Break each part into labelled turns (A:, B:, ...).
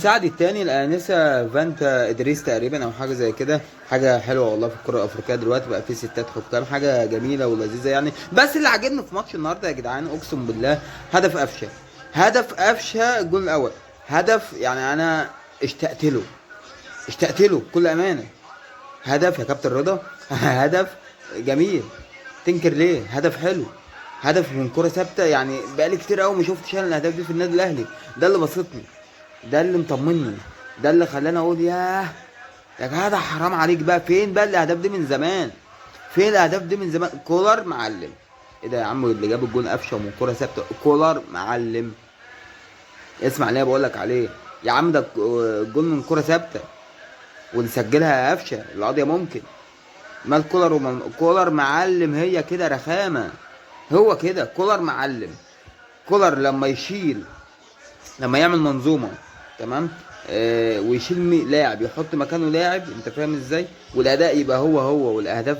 A: السعد التاني الآنسة فانتا إدريس تقريبا أو حاجة زي كده. حاجة حلوة والله في الكرة الأفريقية دلوقتي بقى في ستات حكام، حاجة جميلة ولذيذة يعني. بس اللي عاجبني في ماتش النهاردة يا جدعان أقسم بالله هدف قفشة. هدف قفشة الجول الأول، هدف يعني أنا اشتقت له، اشتقت له بكل أمانة. هدف يا كابتن رضا هدف جميل، تنكر ليه؟ هدف حلو، هدف من كرة ثابتة. يعني بقالي كتير قوي ما شفتش انا الاهداف دي في النادي الاهلي. ده اللي بسطني، ده اللي مطمني، ده اللي خلاني اقول ياه يا جدع حرام عليك بقى. فين بقى الاهداف دي من زمان؟ فين الاهداف دي من زمان؟ كولر معلم. ايه ده يا عم اللي جاب الجون قفشه ومن كرة ثابتة؟ كولر معلم. اسمع اللي انا بقول لك عليه يا عم، ده الجون من كرة ثابتة واللي سجلها قفشه. القضيه ممكن مال كولر كولر معلم. هي كده رخامه، هو كده كولر معلم. كولر لما يشيل، لما يعمل منظومه تمام، ويشيل لاعب يحط مكانه لاعب، انت فاهم ازاي؟ والاداء يبقى هو والاهداف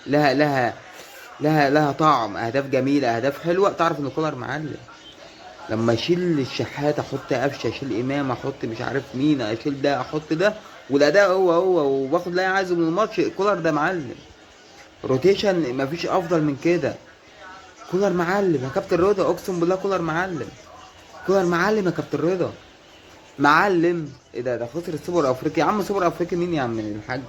A: لها طعم، اهداف جميله، اهداف حلوه، تعرف ان كولر معلم. لما اشيل الشحات احط قفشه، اشيل امام احط مش عارف مين، اشيل ده احط ده، والاداء هو وباخد لا عايزه من الماتش، كولر ده معلم. روتيشن مفيش افضل من كده. كولر معلم يا كابتن رضا، اقسم بالله كولر معلم. كولر معلم يا كابتن رضا، معلم. ايه ده خسر السوبر الافريقي يا عم؟ سوبر افريقي مين يا عم الحاج؟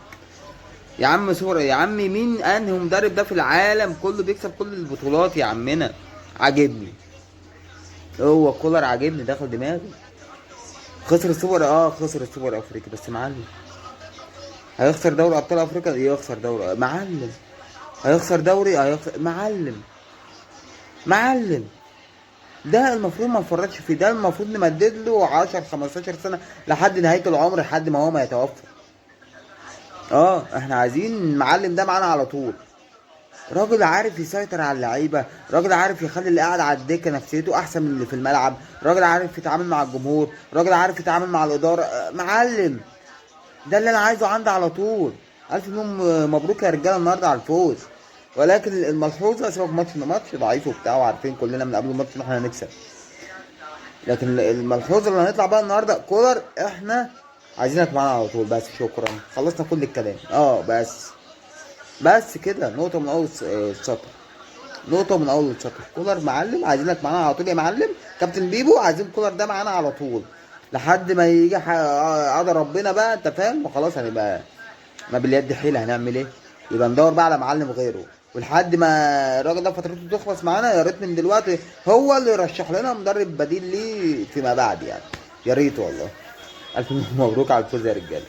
A: يا عم سوبر يا عم مين؟ انهي مدرب ده في العالم كله بيكسب كل البطولات يا عمنا؟ عاجبني، هو كولر عاجبني داخل دماغي. خسر السوبر، خسر السوبر الافريقي بس معلم. هيخسر دوري ابطال افريقيا، يخسر دوري معلم. هيخسر دوري، هيخسر معلم. معلم. ده المفروض ما نفرطش فيه، ده المفروض نمدد له 10 15 سنه لحد نهايه العمر، لحد ما هو ما يتوفى. احنا عايزين المعلم ده معانا على طول. راجل عارف يسيطر على اللعيبه، راجل عارف يخلي اللي قاعد على الدكه نفسيته احسن من اللي في الملعب، راجل عارف يتعامل مع الجمهور، راجل عارف يتعامل مع الاداره. معلم. ده اللي انا عايزه عندي على طول. الف مبروك يا رجاله النهارده على الفوز. ولكن الملحوظه سيبك، ماتش ضعيف وبتاع، وعارفين كلنا من قبل الماتش ان احنا هنكسب. لكن الملحوظه اللي هنطلع بقى النهارده، كولر احنا عايزينك معانا على طول. بس شكرا، خلصنا كل الكلام. بس كده، نقطه من اول السطر، نقطه من اول السطر. كولر معلم، عايزينك معانا على طول يا معلم. كابتن بيبو عايزين كولر ده معانا على طول لحد ما يجي قدر ربنا بقى، انت فاهم؟ وخلاص هنبقى ما باليد حيله، هنعمل ايه؟ يبقى ندور بقى على معلم غيره، ولحد ما الراجل ده فترته تخلص معانا. يا ريت من دلوقتي هو اللي يرشح لنا مدرب بديل ليه فيما بعد يعني، يا ريت والله. الف مبروك على الفوز يا رجاله.